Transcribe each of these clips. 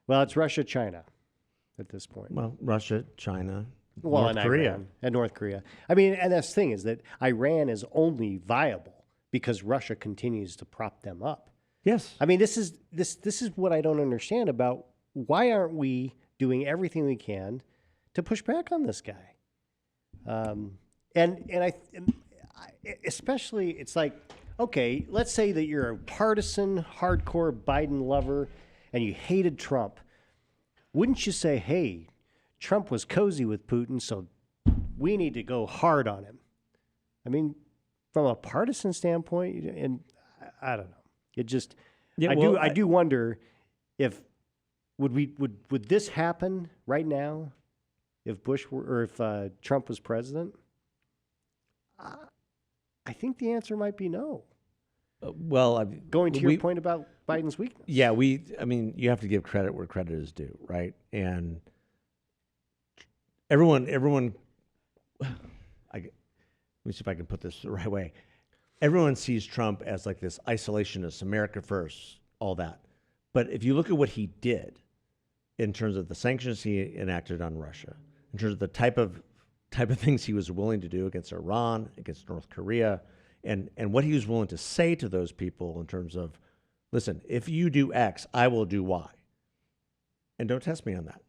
Well, it's Russia, China at this point. Well, Russia, China, Well, North and Korea. Iran and North Korea. I mean, and that's the thing is that Iran is only viable because Russia continues to prop them up. Yes. I mean, this is what I don't understand about why aren't we doing everything we can to push back on this guy? And I especially it's like, okay, let's say that you're a partisan, hardcore Biden lover, and you hated Trump. Wouldn't you say, hey, Trump was cozy with Putin, so we need to go hard on him? I mean, from a partisan standpoint, and I don't know. It just, Yeah, I do wonder if would this happen right now if Bush were, or if Trump was president? I think the answer might be no. Going to your point about Biden's weakness. Yeah, I mean, you have to give credit where credit is due, right? And everyone, let me see if I can put this the right way. Everyone sees Trump as like this isolationist, America first, all that. But if you look at what he did in terms of the sanctions he enacted on Russia, in terms of the type of things he was willing to do against Iran, against North Korea, and what he was willing to say to those people in terms of, listen, if you do X, I will do Y. And don't test me on that.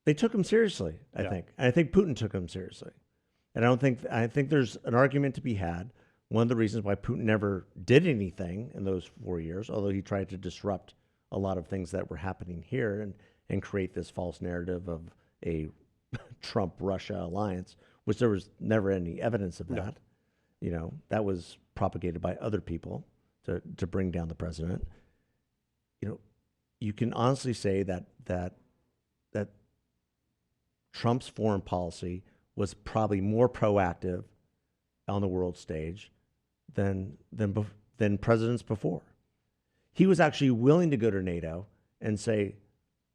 They took him seriously, I think. And I think Putin took him seriously. And I think there's an argument to be had. One of the reasons why Putin never did anything in those 4 years, although he tried to disrupt a lot of things that were happening here and create this false narrative of a Trump-Russia alliance, which there was never any evidence of that. You know, that was propagated by other people to bring down the president. You know, you can honestly say that Trump's foreign policy was probably more proactive on the world stage than presidents before. He was actually willing to go to NATO and say,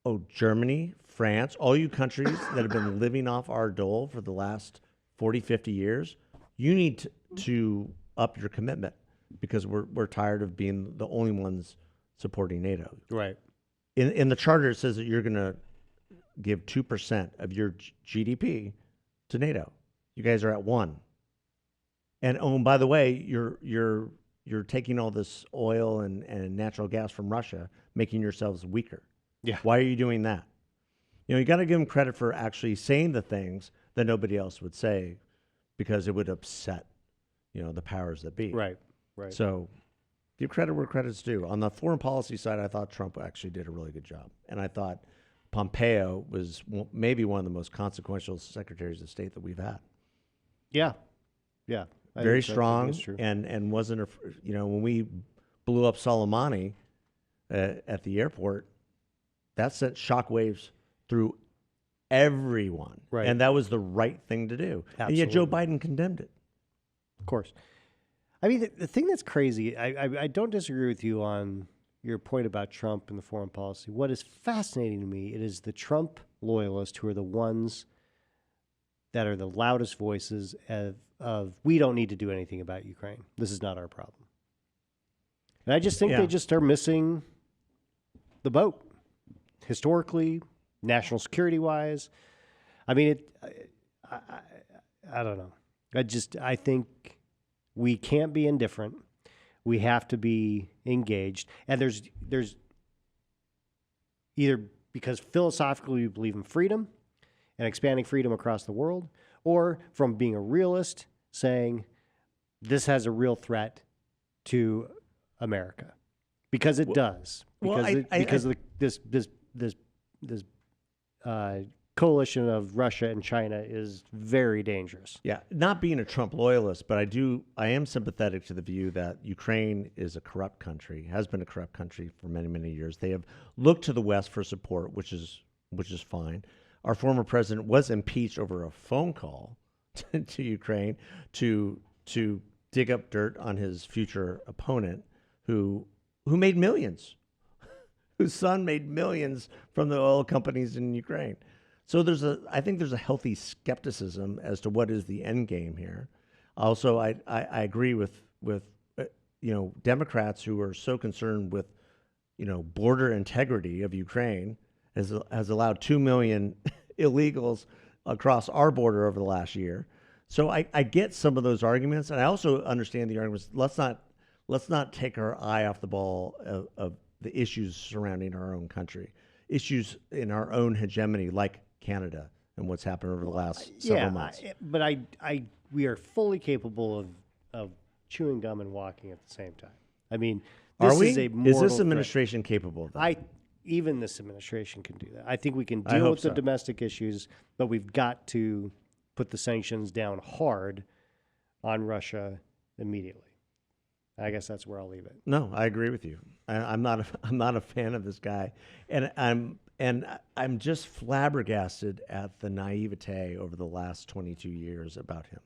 oh, Germany, France, all you countries that have been living off our dole for the last 40, 50 years, you need to up your commitment because we're tired of being the only ones supporting NATO. Right. In the charter, it says that you're going to give 2% of your GDP to NATO. You guys are at 1%. And oh, and by the way, you're taking all this oil and natural gas from Russia, making yourselves weaker. Yeah. Why are you doing that? You know, you got to give them credit for actually saying the things that nobody else would say because it would upset, you know, the powers that be. Right. Right. So give credit where credit's due. On the foreign policy side, I thought Trump actually did a really good job. And I thought Pompeo was maybe one of the most consequential secretaries of state that we've had. Yeah. Yeah. Very strong and wasn't, you know, when we blew up Soleimani at the airport, that sent shockwaves through everyone. Right. And that was the right thing to do. Absolutely. And yet Joe Biden condemned it. Of course. I mean, the thing that's crazy, I don't disagree with you on your point about Trump and the foreign policy. What is fascinating to me, it is the Trump loyalists who are the ones that are the loudest voices of we don't need to do anything about Ukraine. This is not our problem. And I just think they just are missing the boat historically, national security wise. I mean, I don't know. I think we can't be indifferent. We have to be engaged. And there's either because philosophically we believe in freedom and expanding freedom across the world, or from being a realist saying this has a real threat to America because it does. Because of this coalition of Russia and China is very dangerous. Yeah, not being a Trump loyalist, but I am sympathetic to the view that Ukraine is a corrupt country, has been a corrupt country for many, many years. They have looked to the West for support, which is fine. Our former president was impeached over a phone call to Ukraine to dig up dirt on his future opponent, who made millions, whose son made millions from the oil companies in Ukraine. So I think there's a healthy skepticism as to what is the end game here. Also, I agree with Democrats who are so concerned with border integrity of Ukraine has allowed 2 million illegals across our border over the last year. So I get some of those arguments, and I also understand the arguments. Let's not take our eye off the ball of the issues surrounding our own country, issues in our own hegemony, like Canada and what's happened over the last several months. But we are fully capable of chewing gum and walking at the same time. I mean, this Are we? is a Is mortal this threat. administration capable of that? Even this administration can do that. I think we can I deal hope with the so. domestic issues, but we've got to put the sanctions down hard on Russia immediately. I guess that's where I'll leave it. No, I agree with you. I'm not a fan of this guy, and I'm just flabbergasted at the naivete over the last 22 years about him.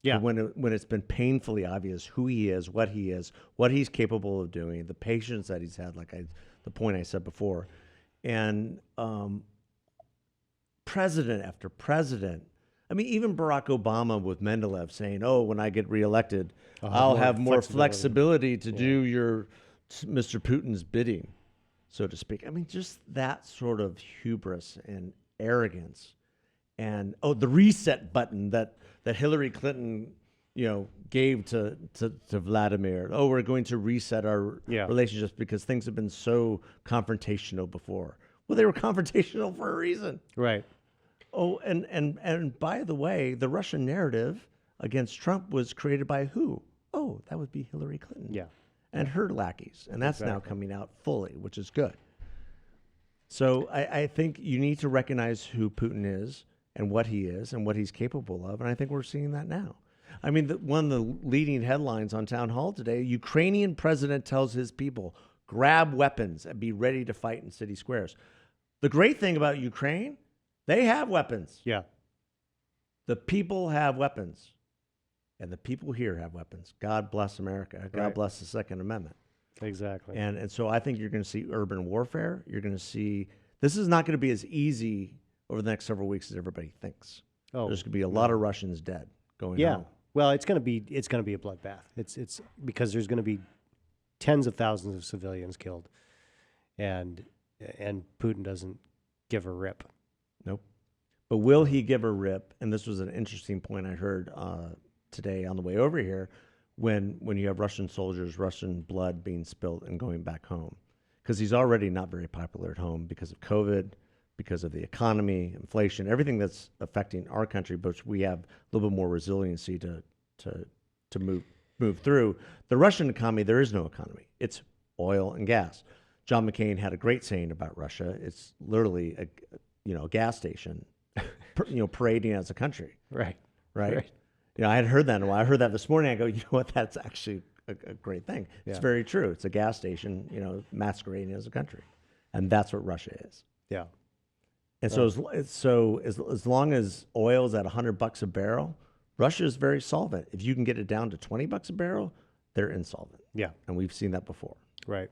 Yeah. When it's been painfully obvious who he is, what he's capable of doing, the patience that he's had, the point I said before, and president after president. I mean, even Barack Obama with Mendeleev saying, "Oh, when I get reelected, I'll have more flexibility to do your Mr. Putin's bidding," so to speak. I mean, just that sort of hubris and arrogance, and the reset button that Hillary Clinton, gave to Vladimir. Oh, we're going to reset our relationships because things have been so confrontational before. Well, they were confrontational for a reason. Right. Oh, and by the way, the Russian narrative against Trump was created by who? Oh, that would be Hillary Clinton. Yeah. And her lackeys. And that's now coming out fully, which is good. So I think you need to recognize who Putin is and what he's capable of. And I think we're seeing that now. I mean, one of the leading headlines on Town Hall today, Ukrainian president tells his people, grab weapons and be ready to fight in city squares. The great thing about Ukraine, they have weapons. Yeah. The people have weapons. And the people here have weapons. God bless America. God bless the Second Amendment. Exactly. And so I think you're going to see urban warfare. You're going to see, this is not going to be as easy over the next several weeks as everybody thinks. Oh, there's going to be a lot of Russians dead going home. Well, it's going to be a bloodbath. It's because there's going to be tens of thousands of civilians killed, and Putin doesn't give a rip. Nope. But will he give a rip? And this was an interesting point I heard today on the way over here, when you have Russian soldiers, Russian blood being spilled and going back home, because he's already not very popular at home because of COVID, because of the economy, inflation, everything that's affecting our country, but we have a little bit more resiliency to move through. The Russian economy, there is no economy. It's oil and gas. John McCain had a great saying about Russia. It's literally a gas station, parading as a country. Right. I had heard that in a while. I heard that this morning. I go, you know what? That's actually a great thing. Yeah. It's very true. It's a gas station, masquerading as a country, and that's what Russia is. Yeah. And so as long as oil is at $100 a barrel, Russia is very solvent. If you can get it down to $20 a barrel, they're insolvent. Yeah. And we've seen that before. Right.